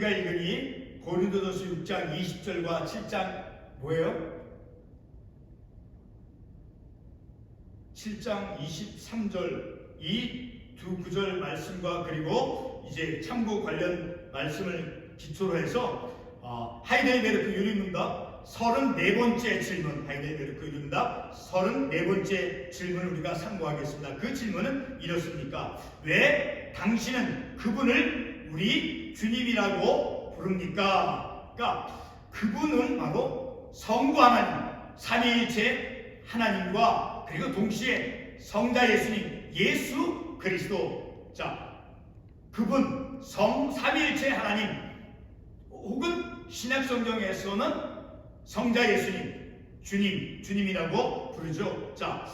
우리가 읽으니 고린도전서 6장 20절과 7장 뭐예요? 7장 23절 이 두 구절 말씀과 그리고 이제 참고 관련 말씀을 기초로 해서 하이델베르크 유리문답 34번째 질문, 하이델베르크 유리문답 34번째 질문을 우리가 참고하겠습니다. 그 질문은 이렇습니까? 왜 당신은 그분을 우리 주님이라고 부릅니까? 그러니까 그분은 바로 성부 하나님, 삼위일체 하나님과 그리고 동시에 성자 예수님, 예수 그리스도. 자, 그분 삼위일체 하나님, 혹은 신약성경에서는 성자 예수님, 주님이라고 부르죠. 자,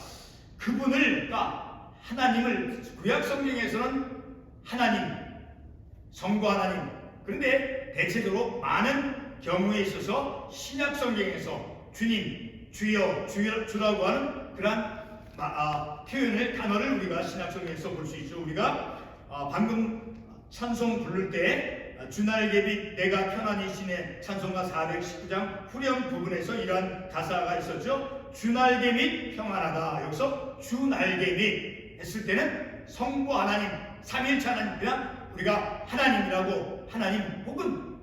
그분을, 그러니까 하나님을 구약성경에서는 하나님, 성부 하나님. 그런데 대체적으로 많은 경우에 있어서 신약성경에서 주님, 주라고 하는 그러한 표현을, 단어를 우리가 신약성경에서 볼 수 있죠. 우리가 방금 찬송 부를 때 주날개빛 내가 편안히 쉬네 찬송가 419장 후렴 부분에서 이러한 가사가 있었죠. 주날개 및 평안하다. 여기서 주날개 및 했을 때는 성부 하나님, 삼위일체 하나님이나 우리가 하나님이라고, 하나님 혹은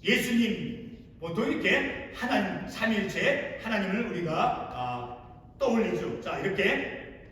예수님, 보통 이렇게 하나님, 삼위일체 하나님을 우리가 떠올리죠. 자, 이렇게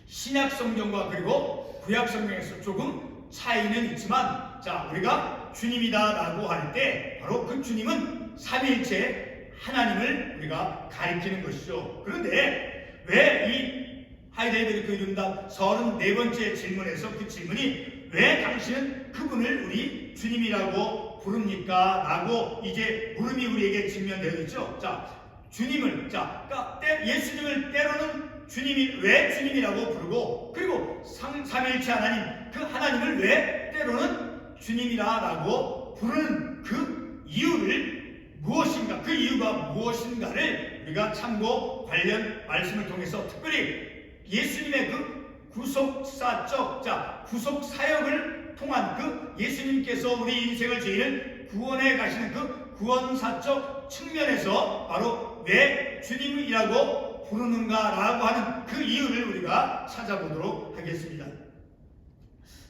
신약성경과 그리고 구약성경에서 조금 차이는 있지만, 자, 우리가 주님이다 라고 할 때 바로 그 주님은 삼위일체 하나님을 우리가 가리키는 것이죠. 그런데 왜 이 하이델베르크 유리문답 34번째 질문에서 그 질문이 왜 당신은 그분을 우리 주님이라고 부릅니까? 라고 이제 물음이 우리에게 직면되어 있죠. 자, 주님을, 그러니까 예수님을 때로는 왜 주님이라고 부르고, 그리고 삼위일체 하나님, 그 하나님을 왜 때로는 주님이라고 부르는 그 이유를 무엇인가, 그 이유가 무엇인가를 우리가 참고 관련 말씀을 통해서 특별히 예수님의 그 구속사적, 구속 사역을 통한 그 예수님께서 우리 인생을 죄인을 구원해 가시는 그 구원사적 측면에서 바로 왜 주님이라고 부르는가라고 하는 그 이유를 우리가 찾아보도록 하겠습니다.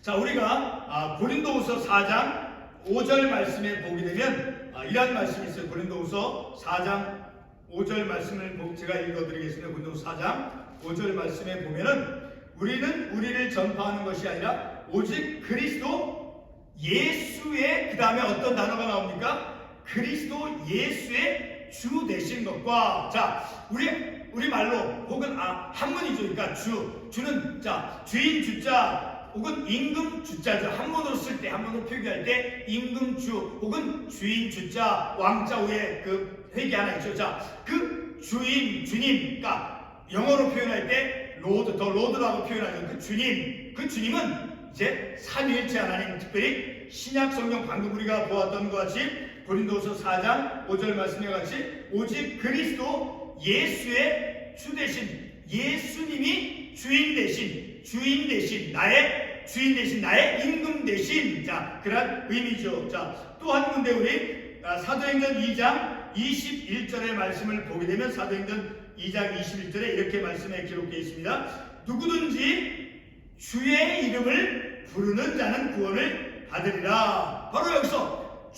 자, 우리가 고린도후서 4장 5절 말씀에 보게 되면 이런 말씀이 있어요. 고린도후서 4장 5절 말씀을 제가 읽어드리겠습니다. 고린도후서 4장 5절 말씀에 보면은 우리는 우리를 전파하는 것이 아니라 오직 그리스도 예수의, 그 다음에 어떤 단어가 나옵니까? 그리스도 예수의 주 되신 것과, 자, 우리 말로 혹은 한문이죠. 그러니까 주는 주인 주자 혹은 임금 주자죠. 한문으로 쓸 때, 한문으로 표기할 때 임금 주 혹은 주인 주자, 왕자 후에 그 회기 하나 있죠. 자, 그 주님, 그러니까 영어로 표현할 때 로드라고 표현하죠. 그 주님은 이제 삼위일체 하나님, 특별히 신약성경 방금 우리가 보았던 것 같이 고린도서 4장 5절 말씀에 같이 오직 그리스도 예수의 주 대신, 예수님이 주인 대신 나의 주인 대신, 나의 임금 대신, 자, 그런 의미죠. 자, 또 한 군데 우리 사도행전 2장 21절의 말씀을 보게 되면 사도행전 2장 21절에 이렇게 말씀에 기록되어 있습니다. 누구든지 주의 이름을 부르는 자는 구원을 받으리라. 바로 여기서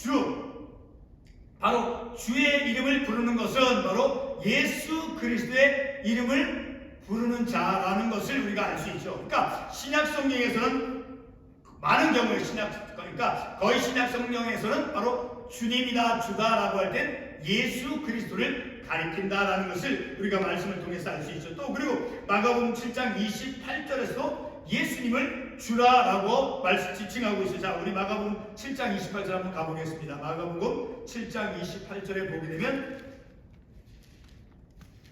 바로 주의 이름을 부르는 것은 바로 예수 그리스도의 이름을 부르는 자라는 것을 우리가 알 수 있죠. 그러니까 신약성경에서는 많은 경우에 그러니까 거의 신약성경에서는 바로 주님이다, 주다라고 할 땐 예수 그리스도를 가리킨다라는 것을 우리가 말씀을 통해서 알 수 있죠. 또 그리고 마가복음 7장 28절에서도 예수님을 주라라고 지칭하고 있어요. 자, 우리 마가복음 7장 28절 한번 가보겠습니다. 마가복음 7장 28절에 보게 되면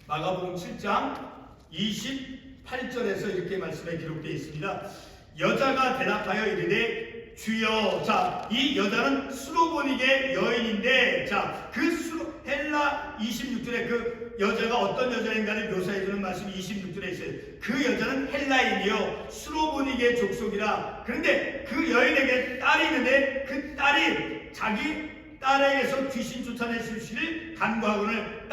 마가복음 7장 28절에서 이렇게 말씀에 기록되어 있습니다. 여자가 대답하여 이르되 주여. 자, 이 여자는 수로보니게 여인인데, 자, 헬라 26절에 그 여자가 어떤 여자인가를 묘사해주는 말씀이 26절에 있어요. 그 여자는 헬라인이요 수로보니게 족속이라. 그런데 그 여인에게 딸이 있는데 그 딸이 자기 딸에게서 귀신 쫓아내 주시기를 간구하거늘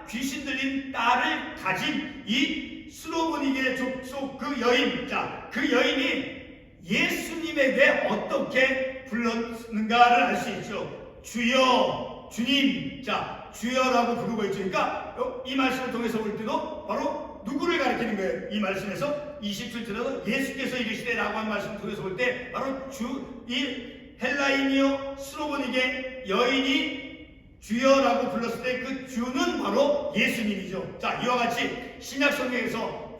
귀신 들린 딸을 가진 이 스로보니게 족속 그 여인, 자, 그 여인이 예수님에게 어떻게 불렀는가를 알 수 있죠. 주여, 주님, 자, 주여라고 부르고 있죠. 그러니까 이 말씀을 통해서 볼 때도 바로 누구를 가리키는 거예요? 이 말씀에서 27절에서 예수께서 이르시되라고 한 말씀을 통해서 볼 때 바로 이 헬라인이요 스로보니게 여인이 주여라고 불렀을 때 그 주는 바로 예수님이죠. 자, 이와 같이 신약 성경에서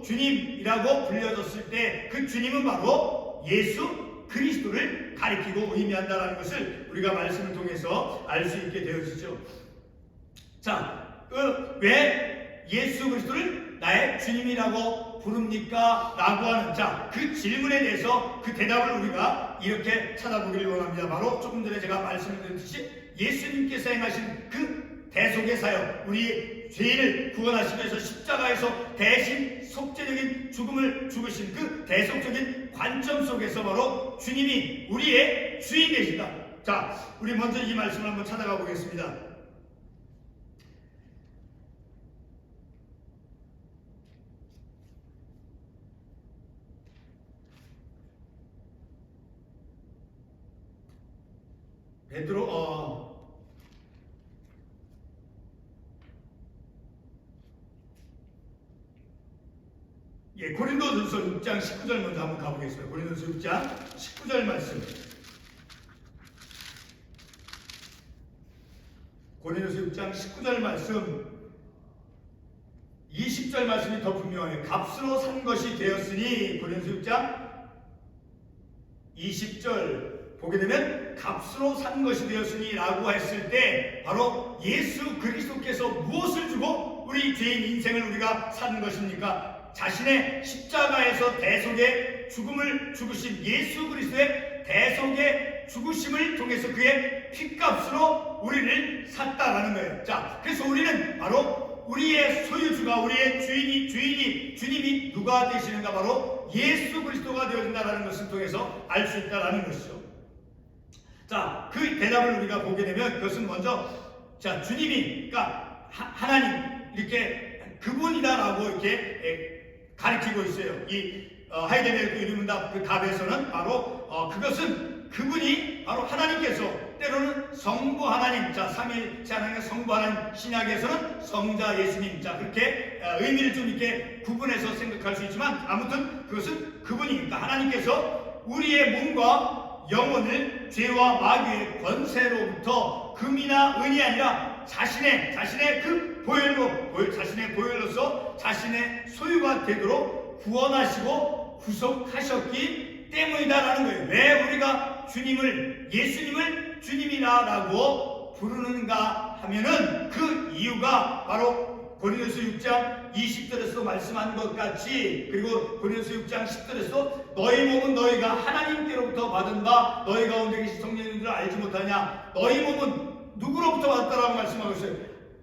주님이라고 불려졌을 때 그 주님은 바로 예수 그리스도를 가리키고 의미한다는 것을 우리가 말씀을 통해서 알 수 있게 되어지죠. 자, 왜 예수 그리스도를 나의 주님이라고 부릅니까? 라고 하는, 자, 그 질문에 대해서 그 대답을 우리가 이렇게 찾아보기를 원합니다. 바로 조금 전에 제가 말씀을 드렸듯이 예수님께서 행하신 그 대속의 사역, 우리 죄인을 구원하시기 위해서 십자가에서 대신 속죄적인 죽음을 죽으신 그 대속적인 관점 속에서 바로 주님이 우리의 주인 되신다. 자, 우리 먼저 이 말씀을 한번 찾아가 보겠습니다. 고린도전서 6장 19절 먼저 한번 가보겠습니다. 고린도전서 6장 19절 말씀. 고린도전서 6장 19절 말씀, 20절 말씀이 더 분명해요. 값으로 산 것이 되었으니, 고린도전서 6장 20절 보게 되면 값으로 산 것이 되었으니 라고 했을 때 바로 예수 그리스도께서 무엇을 주고 우리 죄인 인생을 우리가 산 것입니까? 자신의 십자가에서 대속의 죽음을 죽으신 예수 그리스도의 대속의 죽으심을 통해서 그의 핏값으로 우리를 샀다라는 거예요. 자, 그래서 우리는 바로 우리의 소유주가, 우리의 주님이 누가 되시는가? 바로 예수 그리스도가 되어진다는 것을 통해서 알 수 있다는 것이죠. 자, 그 대답을 우리가 보게 되면 그것은 먼저, 자, 주님이, 그러니까 하나님, 이렇게 그분이다라고 이렇게 가르치고 있어요. 이 하이델베르크 유리문답 그 답에서는 바로 그것은 그분이 바로 하나님께서, 때로는 성부 하나님, 자, 삼위일체 하나님의 성부 하나님, 신약에서는 성자 예수님, 자, 그렇게 의미를 좀 이렇게 구분해서 생각할 수 있지만 아무튼 그것은 그분이, 그러니까 하나님께서 우리의 몸과 영혼을 죄와 마귀의 권세로부터 금이나 은이 아니라 자신의 그 자신의 보혈로서 자신의 소유가 되도록 구원하시고 구속하셨기 때문이다라는 거예요. 왜 우리가 예수님을 주님이라고 부르는가 하면은 그 이유가 바로 고린도서 6장 20절에서도 말씀한 것 같이, 그리고 고린도서 6장 10절에서 너희 몸은 너희가 하나님께로부터 받은 바 너희 가운데 계신 성령인 줄 알지 못하냐. 너희 몸은 누구로부터 받았다라고 말씀하고 있어요.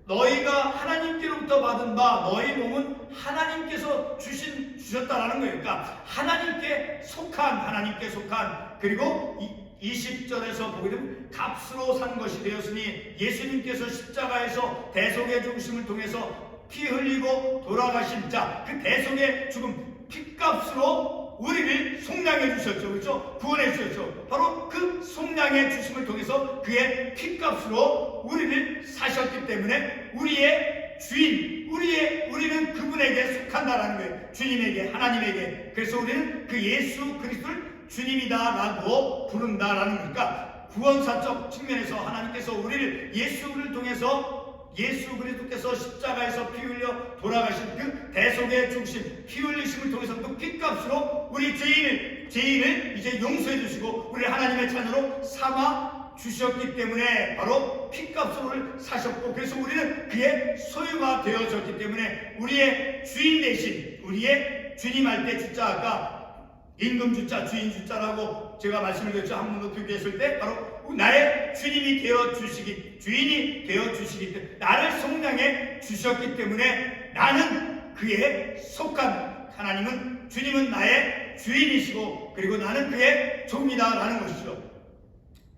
너희가 하나님께로부터 받은 바 너희 몸은 하나님께서 주셨다라는 거예요. 그러니까 하나님께 속한, 그리고 20절에서 보게 되면 값으로 산 것이 되었으니 예수님께서 십자가에서 대속의 죽으심을 통해서 피 흘리고 돌아가신, 자, 그 대속의 죽음, 핏값으로 우리를 속량해 주셨죠. 그렇죠? 구원해 주셨죠. 바로 그 속량해 주심을 통해서 그의 핏값으로 우리를 사셨기 때문에 우리의 주인, 우리는 그분에게 속한다라는 거예요. 주님에게, 하나님에게. 그래서 우리는 그 예수 그리스도를 주님이다라고 부른다라는 거니까, 구원사적 측면에서 하나님께서 우리를 예수를 통해서, 예수 그리스도께서 십자가에서 피 흘려 돌아가신 그 대속의 죽으심, 피 흘리심을 통해서 그 핏값으로 우리 죄인을 이제 용서해 주시고 우리를 하나님의 자녀로 삼아 주셨기 때문에 바로 핏값으로 사셨고, 그래서 우리는 그의 소유가 되어졌기 때문에 우리의 주인 대신, 우리의 주님 할 때 주자, 아까 임금 주자, 주인 주자라고 제가 말씀을 드렸죠. 한문으로 표기했을 때 바로 나의 주님이 되어 주시기, 주인이 되어 주시기 때문에, 나를 속량해 주셨기 때문에 나는 그의 속한, 주님은 나의 주인이시고 그리고 나는 그의 종이다라는 것이죠.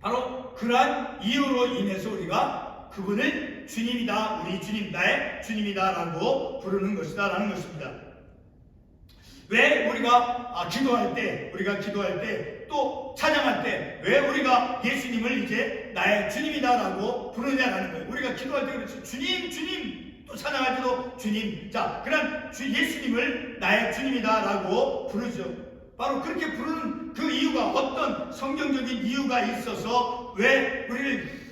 바로 그러한 이유로 인해서 우리가 그분을 주님이다, 우리 주님, 나의 주님이다 라고 부르는 것이다 라는 것입니다. 왜 우리가 기도할 때 또 찬양할 때 왜 우리가 예수님을 이제 나의 주님이다 라고 부르냐라는 거예요. 우리가 기도할 때 그렇죠. 주님, 주님, 또 찬양할 때도 주님. 자, 그런 예수님을 나의 주님이다 라고 부르죠. 바로 그렇게 부르는 그 이유가 어떤 성경적인 이유가 있어서 왜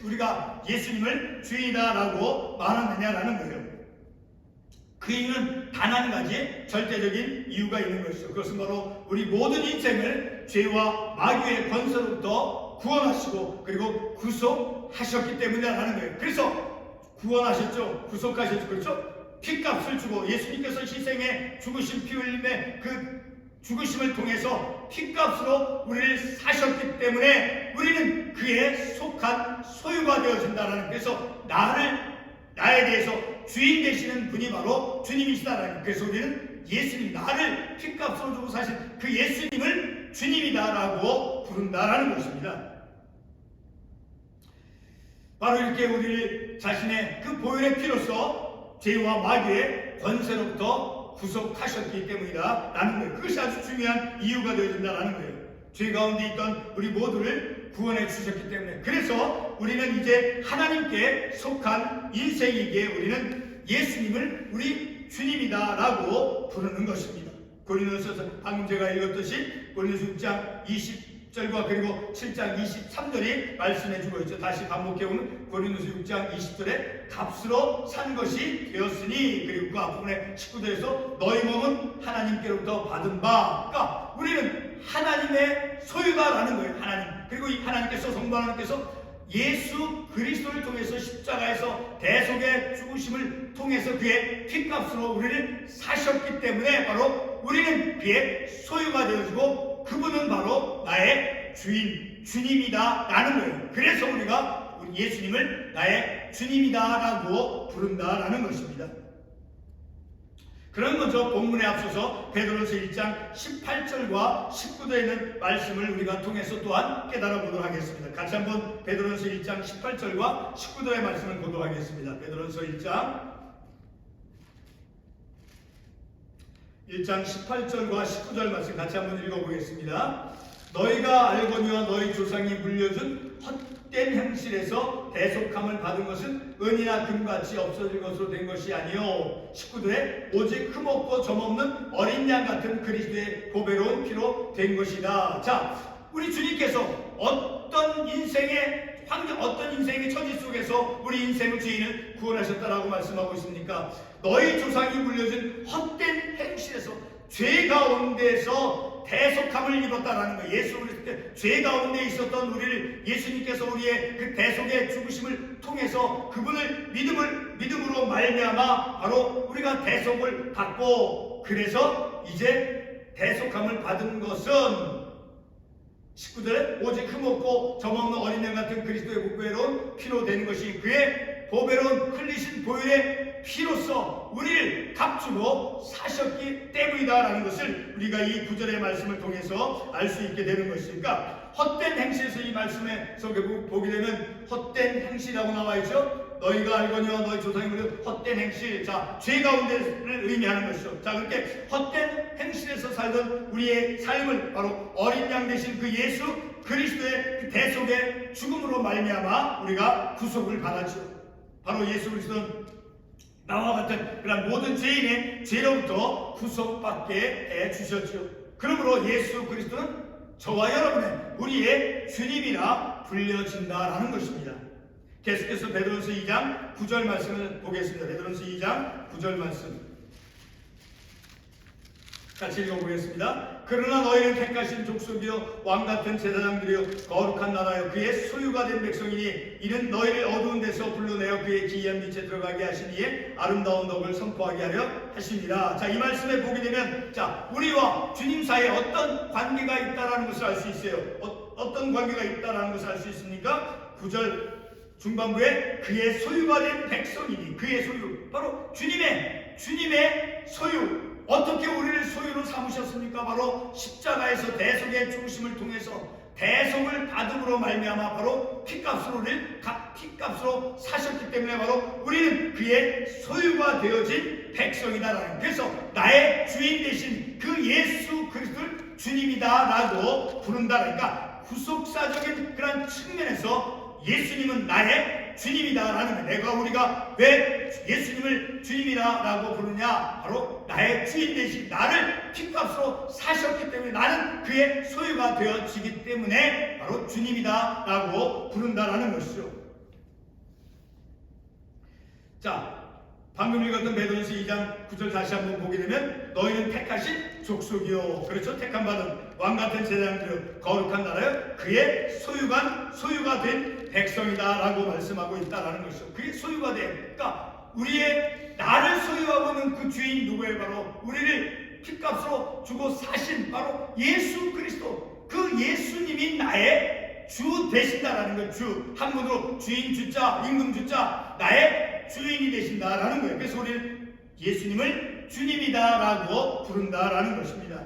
우리가 예수님을 주인이다 라고 말하느냐라는 거예요. 그 이유는 단 한 가지 절대적인 이유가 있는 것이죠. 그것은 바로 우리 모든 인생을 죄와 마귀의 권세로부터 구원하시고 그리고 구속하셨기 때문이라는 거예요. 그래서 구원하셨죠. 구속하셨죠. 그렇죠? 피값을 주고 예수님께서 희생에 죽으신 피 흘림의 그 죽으심을 통해서 피값으로 우리를 사셨기 때문에 우리는 그에 속한 소유가 되어진다는, 그래서 나에 대해서 주인 되시는 분이 바로 주님이시다라는, 그래서 우리는 예수님, 나를 피값으로 주고 사신 그 예수님을 주님이다라고 부른다라는 것입니다. 바로 이렇게 우리 자신의 그 보혈의 피로서 죄와 마귀의 권세로부터 구속하셨기 때문이다 라는 거예요. 그것이 아주 중요한 이유가 되어진다라는 거예요. 죄 가운데 있던 우리 모두를 구원해 주셨기 때문에, 그래서 우리는 이제 하나님께 속한 인생이기에 우리는 예수님을 우리 주님이다라고 부르는 것입니다. 고린도서에서 방금 제가 읽었듯이 고린도서 6장 20절과 그리고 7장 23절이 말씀해 주고 있죠. 다시 반복해오는 고린도서 6장 20절에 값으로 산 것이 되었으니, 그리고 그 앞부분에 19절에서 너희 몸은 하나님께로부터 받은 바, 그러니까 우리는 하나님의 소유다라는 거예요. 하나님, 그리고 이 하나님께서, 성부 하나님께서 예수 그리스도를 통해서 십자가에서 대속의 죽으심을 통해서 그의 피값으로 우리를 사셨기 때문에 바로 우리는 그의 소유가 되어지고 그분은 바로 나의 주인, 주님이다 라는 거예요. 그래서 우리가 예수님을 나의 주님이다 라고 부른다라는 것입니다. 그런 먼저 본문에 앞서서 베드로서 1장 18절과 19절에 있는 말씀을 우리가 통해서 또한 깨달아 보도록 하겠습니다. 같이 한번 베드로서 1장 18절과 19절의 말씀을 보도록 하겠습니다. 베드로서 1장 18절과 19절 말씀 같이 한번 읽어보겠습니다. 너희가 알거니와 너희 조상이 물려준 헛된 행실에서 대속함을 받은 것은 은이나 금같이 없어질 것으로 된 것이 아니요 19절에 오직 흠없고 점없는 어린 양 같은 그리스도의 보배로운 피로 된 것이다. 자, 우리 주님께서 어떤 인생의 환경, 어떤 인생의 처지 속에서 우리 인생의 죄인을 구원하셨다라고 말씀하고 있습니까? 너희 조상이 물려준 헛된 행실에서, 죄 가운데서 대속함을 입었다라는 거예요. 예수 그리스도의 죄 가운데 있었던 우리를 예수님께서 우리의 그 대속의 죽으심을 통해서 그분을 믿음으로 말미암아 바로 우리가 대속을 받고, 그래서 이제 대속함을 받은 것은 19절에 오직 흠없고 점없는 어린 양 같은 그리스도의 보배로운 피로 된 것이 그의 보배로운 흘리신 보혈의 피로써 우리를 값주고 사셨기 때문이다라는 것을 우리가 이 9절의 말씀을 통해서 알 수 있게 되는 것이니까, 헛된 행실에서 이 말씀에 보게 되면 헛된 행실이라고 나와 있죠. 너희가 알거니와 너희 조상이 물은 헛된 행실, 자, 죄 가운데를 의미하는 것이죠. 자, 그렇게 헛된 행실에서 살던 우리의 삶을 바로 어린 양 되신 그 예수 그리스도의 그 대속의 죽음으로 말미암아 우리가 구속을 받았죠. 바로 예수 그리스도는 나와 같은 그런 모든 죄인의 죄로부터 구속받게 해주셨죠. 그러므로 예수 그리스도는 저와 여러분의 우리의 주님이라 불려진다라는 것입니다. 계속해서 베드로서 2장 9절 말씀을 보겠습니다. 베드로서 2장 9절 말씀 같이 읽어보겠습니다. 그러나 너희는 택하신 족속이요 왕같은 제사장들이요 거룩한 나라요 그의 소유가 된 백성이니 이는 너희를 어두운 데서 불러내어 그의 기이한 빛에 들어가게 하시니에 아름다운 덕을 선포하게 하려 하시니라. 자, 이 말씀에 보게 되면, 자, 우리와 주님 사이에 어떤 관계가 있다라는 것을 알 수 있어요. 어떤 관계가 있다라는 것을 알 수 있습니까? 9절 중반부에 그의 소유가 된 백성이니, 그의 소유, 바로 주님의 소유. 어떻게 우리를 소유로 삼으셨습니까? 바로 십자가에서 대속의 죽으심을 통해서 대속을 받음으로 말미암아 바로 피값으로 사셨기 때문에 바로 우리는 그의 소유가 되어진 백성이다라는, 그래서 나의 주인 되신 그 예수 그리스도를 주님이다라고 부른다니까, 구속사적인 그런 측면에서 예수님은 나의 주님이다라는 거예요. 우리가 왜 예수님을 주님이라고 부르냐? 바로 나의 주인 되신 나를 피값으로 사셨기 때문에, 나는 그의 소유가 되어지기 때문에 바로 주님이다라고 부른다라는 것이죠. 자, 방금 읽었던 베드로전서 2장 9절 다시 한번 보게 되면, 너희는 택하신 족속이요, 그렇죠, 택함받은 왕같은 제사장들이요, 거룩한 나라요, 그의 소유가 된 백성이다라고 말씀하고 있다라는 것이죠. 그의 소유가 된, 그러니까 우리의 나를 소유하고 있는 그 주인 누구예요? 바로 우리를 피값으로 주고 사신 바로 예수 그리스도, 그 예수님이 나의 주 되신다라는 거예요. 주, 한문으로 주인 주자, 임금 주자, 나의 주인이 되신다라는 거예요. 그래서 우리는 예수님을 주님이다라고 부른다라는 것입니다.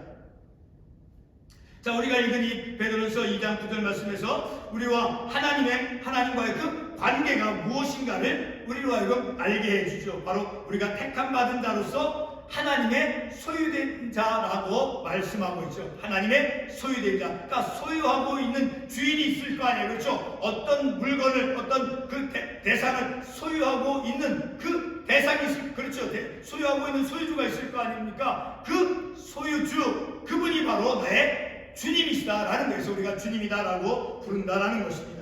자, 우리가 읽은 이 베드로전서 2장 9절 말씀에서 우리와 하나님과의 그 관계가 무엇인가를 우리로 하여금 알게 해주죠. 바로 우리가 택함 받은 자로서 하나님의 소유된 자라고 말씀하고 있죠. 하나님의 소유된 자, 그러니까 소유하고 있는 주인이 있을 거 아니에요, 그렇죠? 어떤 물건을, 어떤 그 대상을 소유하고 있는 그 대상이 있을, 그렇죠? 소유하고 있는 소유주가 있을 거 아닙니까? 그 소유주, 그분이 바로 나의 주님이시다라는 것에서 우리가 주님이다라고 부른다라는 것입니다.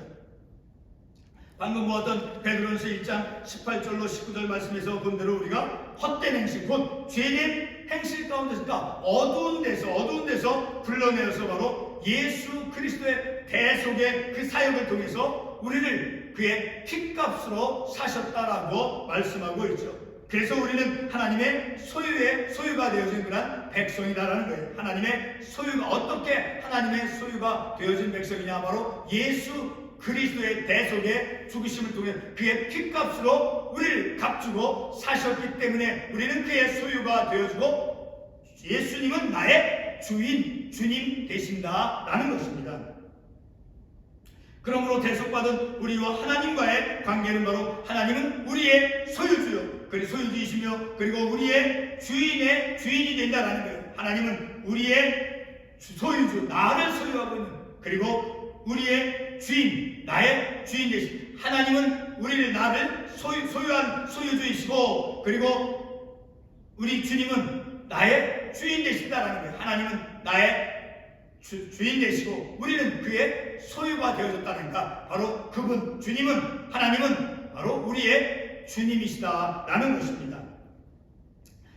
방금 보았던 베드로전서 1장 18절로 19절 말씀에서 본 대로 우리가 헛된 행실, 곧 죄된 행실 가운데서, 그러니까 어두운 데서 불러내어서 바로 예수 그리스도의 대속의 그 사역을 통해서 우리를 그의 피값으로 사셨다라고 말씀하고 있죠. 그래서 우리는 하나님의 소유가 되어진 그런 백성이다라는 거예요. 하나님의 소유가, 어떻게 하나님의 소유가 되어진 백성이냐? 바로 예수 그리스도의 대속의 죽으심을 통해 그의 피값으로 우리를 값주고 사셨기 때문에 우리는 그의 소유가 되어지고, 예수님은 나의 주님 되신다라는 것입니다. 그러므로 대속받은 우리와 하나님과의 관계는 바로 하나님은 우리의 소유주요, 소유주이시며 그리고 우리의 주인이 된다라는 거예요. 하나님은 우리의 소유주, 나를 소유하고 있는, 그리고 우리의 주인, 나의 주인 되신 하나님은 나를 소유한 소유주이시고, 그리고 우리 주님은 나의 주인 되신다라는 거예요. 하나님은 나의 주인 되시고 우리는 그의 소유가 되어졌다니까, 바로 그분, 주님은, 하나님은 바로 우리의 주님이시다라는 것입니다.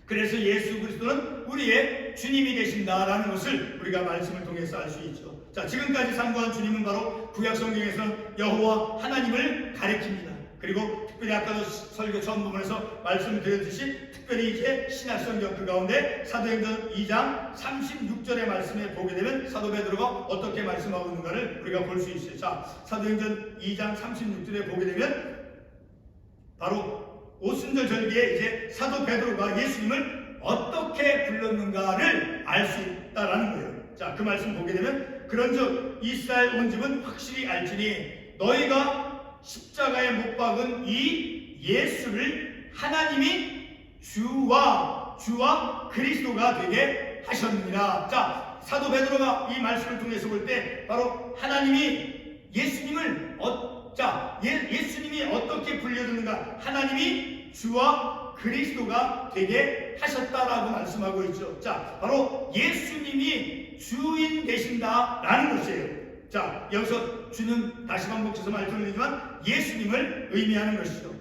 그래서 예수 그리스도는 우리의 주님이 되신다라는 것을 우리가 말씀을 통해서 알 수 있죠. 자, 지금까지 상고한 주님은 바로 구약 성경에서는 여호와 하나님을 가리킵니다. 그리고 특별히 아까도 설교 처음 부분에서 말씀을 드렸듯이 특별히 이제 신약성경 그 가운데 사도행전 2장 36절의 말씀에 보게 되면 사도 베드로가 어떻게 말씀하고 있는가를 우리가 볼 수 있어요. 자, 사도행전 2장 36절에 보게 되면 바로 오순절 절기에 이제 사도 베드로가 예수님을 어떻게 불렀는가를 알 수 있다라는 거예요. 자, 그 말씀 보게 되면, 그런즉 이스라엘 온 집은 확실히 알지니 너희가 십자가에 못 박은 이 예수를 하나님이 주와 그리스도가 되게 하셨느니라. 자, 사도 베드로가 이 말씀을 통해서 볼 때 바로 하나님이 예수님을 예수님이 어떻게 불려주는가, 하나님이 주와 그리스도가 되게 하셨다라고 말씀하고 있죠. 자, 바로 예수님이 주인 되신다라는 것이에요. 자, 여기서 주는 다시 반복해서 말씀드리지만 예수님을 의미하는 것이죠.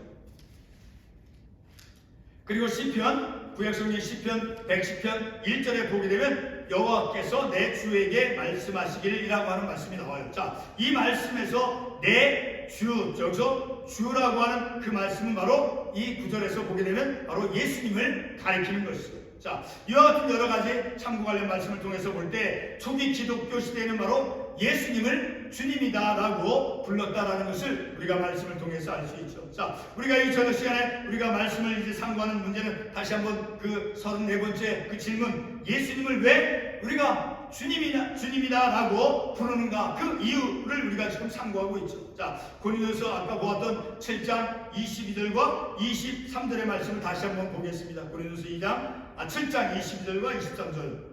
그리고 시편, 구약성경 시편 110편 1절에 보게 되면 여호와께서 내 주에게 말씀하시기를이라고 하는 말씀이 나와요. 자, 이 말씀에서 내 주, 여기서 주라고 하는 그 말씀은 바로 이 구절에서 보게 되면 바로 예수님을 가리키는 것이죠. 자, 이와 같은 여러 가지 참고 관련 말씀을 통해서 볼 때 초기 기독교 시대에는 바로 예수님을 주님이다라고 불렀다라는 것을 우리가 말씀을 통해서 알 수 있죠. 자, 우리가 이 저녁 시간에 우리가 말씀을 이제 상고하는 문제는 다시 한번 그 34번째 그 질문, 예수님을 왜 우리가 주님이다라고 부르는가? 그 이유를 우리가 지금 상고하고 있죠. 자, 고린도서 아까 보았던 7장 22절과 23절의 말씀을 다시 한번 보겠습니다. 고린도서 7장 22절과 23절.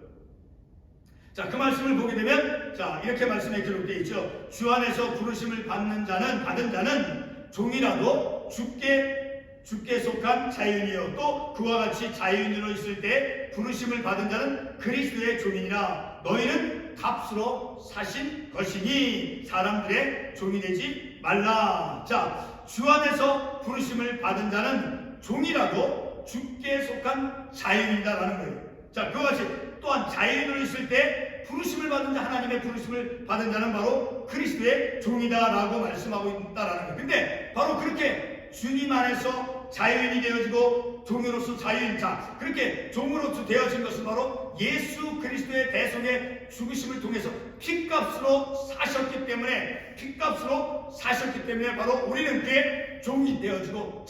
자, 그 말씀을 보게 되면 자, 이렇게 말씀에 기록되어 있죠. 주 안에서 부르심을 받은 자는 종이라도 주께 속한 자유인이요 또 그와 같이 자유인으로 있을 때 부르심을 받은 자는 그리스도의 종이니라. 너희는 값으로 사신 것이니 사람들의 종이 되지 말라. 자, 주 안에서 부르심을 받은 자는 종이라도 주께 속한 자유인이다라는 거예요. 자, 그와 같이 또한 자유인으로 있을 때 부르심을 받은 자, 하나님의 부르심을 받은 자는 바로 그리스도의 종이다라고 말씀하고 있다라는 거예요. 근데 바로 그렇게 주님 안에서 자유인이 되어지고 종으로서 자유인 자, 그렇게 종으로서 되어진 것은 바로 예수 그리스도의 대속의 죽으심을 통해서 피값으로 사셨기 때문에 바로 우리는 그의 종이 되어지고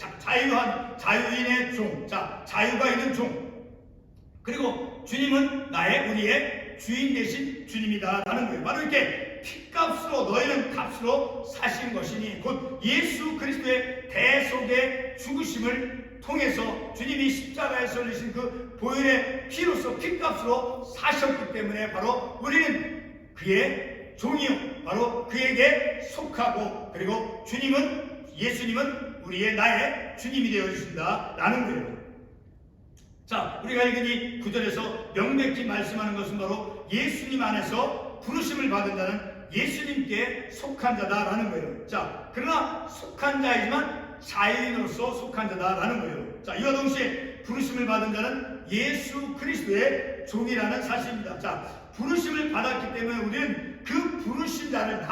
자유인의 종, 자, 자유가 있는 종. 그리고 주님은 우리의 주인 되신 주님이다라는 거예요. 바로 이렇게 피값으로 너희는 값으로 사신 것이니 곧 예수 그리스도의 대속의 죽으심을 통해서 주님이 십자가에서 흘리신 그 보혈의 피로서 피값으로 사셨기 때문에 바로 우리는 그의 종이요 바로 그에게 속하고 그리고 예수님은 나의 주님이 되어 주신다라는 거예요. 자, 우리가 읽은 이 구절에서 명백히 말씀하는 것은 바로 예수님 안에서 부르심을 받은 자는 예수님께 속한 자다라는 거예요. 자, 그러나 속한 자이지만 자유인으로서 속한 자다라는 거예요. 자, 이와 동시에 부르심을 받은 자는 예수 그리스도의 종이라는 사실입니다. 자, 부르심을 받았기 때문에 우리는 그 부르신 자를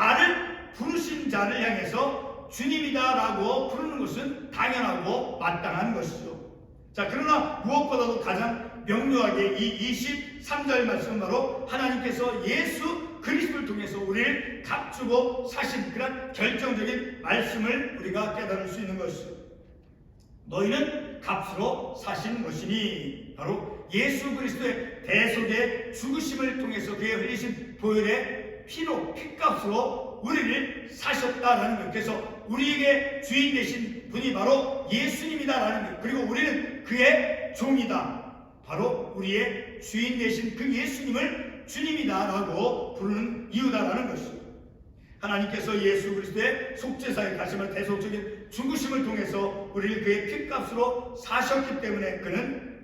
부르신 자를 향해서 주님이다라고 부르는 것은 당연하고 마땅한 것이죠. 자, 그러나 무엇보다도 가장 명료하게 이 23절 말씀은 바로 하나님께서 예수 그리스도를 통해서 우리를 값주고 사신 그런 결정적인 말씀을 우리가 깨달을 수 있는 것이죠. 너희는 값으로 사신 것이니 바로 예수 그리스도의 대속의 죽으심을 통해서 그의 흘리신 보혈의 피값으로 우리를 사셨다라는 것. 그래서 우리에게 주인 되신 분이 바로 예수님이다라는 것. 그리고 우리는 그의 종이다. 바로 우리의 주인 되신 그 예수님을 주님이다라고 부르는 이유다라는 것이죠. 하나님께서 예수 그리스도의 속죄사의 다시 말해 대속적인 죽으심을 통해서 우리를 그의 피값으로 사셨기 때문에 그는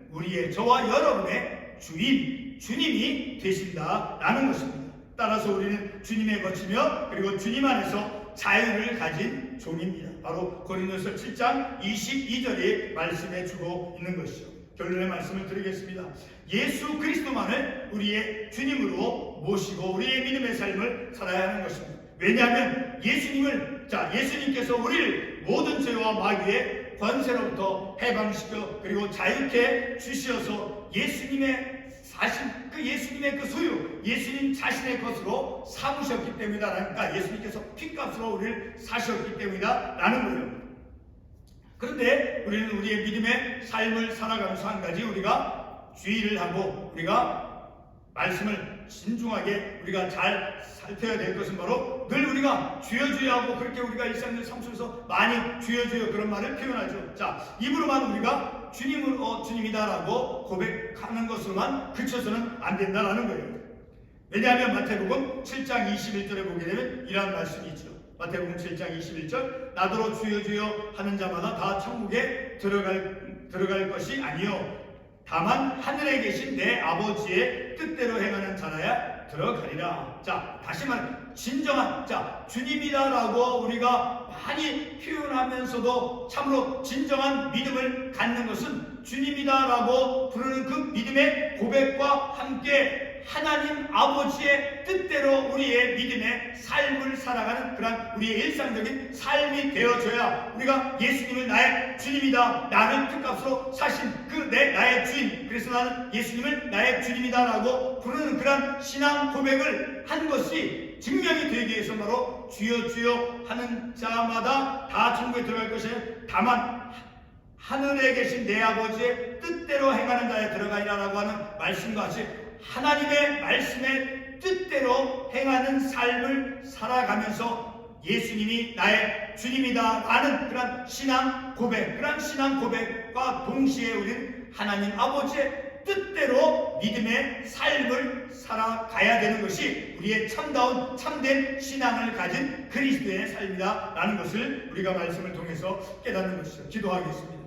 저와 여러분의 주님이 되신다라는 것입니다. 따라서 우리는 주님에 거치며 그리고 주님 안에서 자유를 가진 종입니다. 바로 고린도서 7장 22절이 말씀해 주고 있는 것이죠. 결론의 말씀을 드리겠습니다. 예수 그리스도만을 우리의 주님으로 모시고 우리의 믿음의 삶을 살아야 하는 것입니다. 왜냐하면 예수님께서 우리를 모든 죄와 마귀의 권세로부터 해방시켜 그리고 자유케 주시어서 예수님의 그 소유, 예수님 자신의 것으로 삼으셨기 때문이다. 그러니까 예수님께서 피값으로 우리를 사셨기 때문이다라는 거예요. 그런데 우리는 우리의 믿음의 삶을 살아가면서 한 가지 우리가 주의를 하고 우리가 말씀을 신중하게 우리가 잘 살펴야 될 것은 바로 늘 우리가 주여 주여 하고 그렇게 우리가 일상의 삶 속에서 많이 주여 주여 그런 말을 표현하죠. 자, 입으로만 우리가 주님이다라고 고백하는 것으로만 그쳐서는 안 된다라는 거예요. 왜냐하면 마태복음 7장 21절에 보게 되면 이러한 말씀이 있죠. 마태복음 7장 21절 나더러 주여 주여 하는 자마다 다 천국에 들어갈 것이 아니요 다만 하늘에 계신 내 아버지의 뜻대로 행하는 자라야 들어가리라. 자, 다시 말해 진정한 주님이다라고 우리가 많이 표현하면서도 참으로 진정한 믿음을 갖는 것은 주님이다라고 부르는 그 믿음의 고백과 함께 하나님 아버지의 뜻대로 우리의 믿음의 삶을 살아가는 그런 우리의 일상적인 삶이 되어줘야 우리가 예수님을 나의 주님이다, 나를 피값으로 사신 나의 주인, 그래서 나는 예수님을 나의 주님이다라고 부르는 그런 신앙 고백을 한 것이 증명이 되기 위해서 바로 주여 주여 하는 자마다 다 천국에 들어갈 것이니 다만 하늘에 계신 내 아버지의 뜻대로 행하는 자에 들어가리라라고 하는 말씀과 같이 하나님의 말씀에 뜻대로 행하는 삶을 살아가면서 예수님이 나의 주님이다 라는 그런 신앙 고백과 동시에 우리는 하나님 아버지의 뜻대로 믿음의 삶을 살아가야 되는 것이 우리의 참다운 참된 신앙을 가진 그리스도의 삶이다 라는 것을 우리가 말씀을 통해서 깨닫는 것이죠. 기도하겠습니다.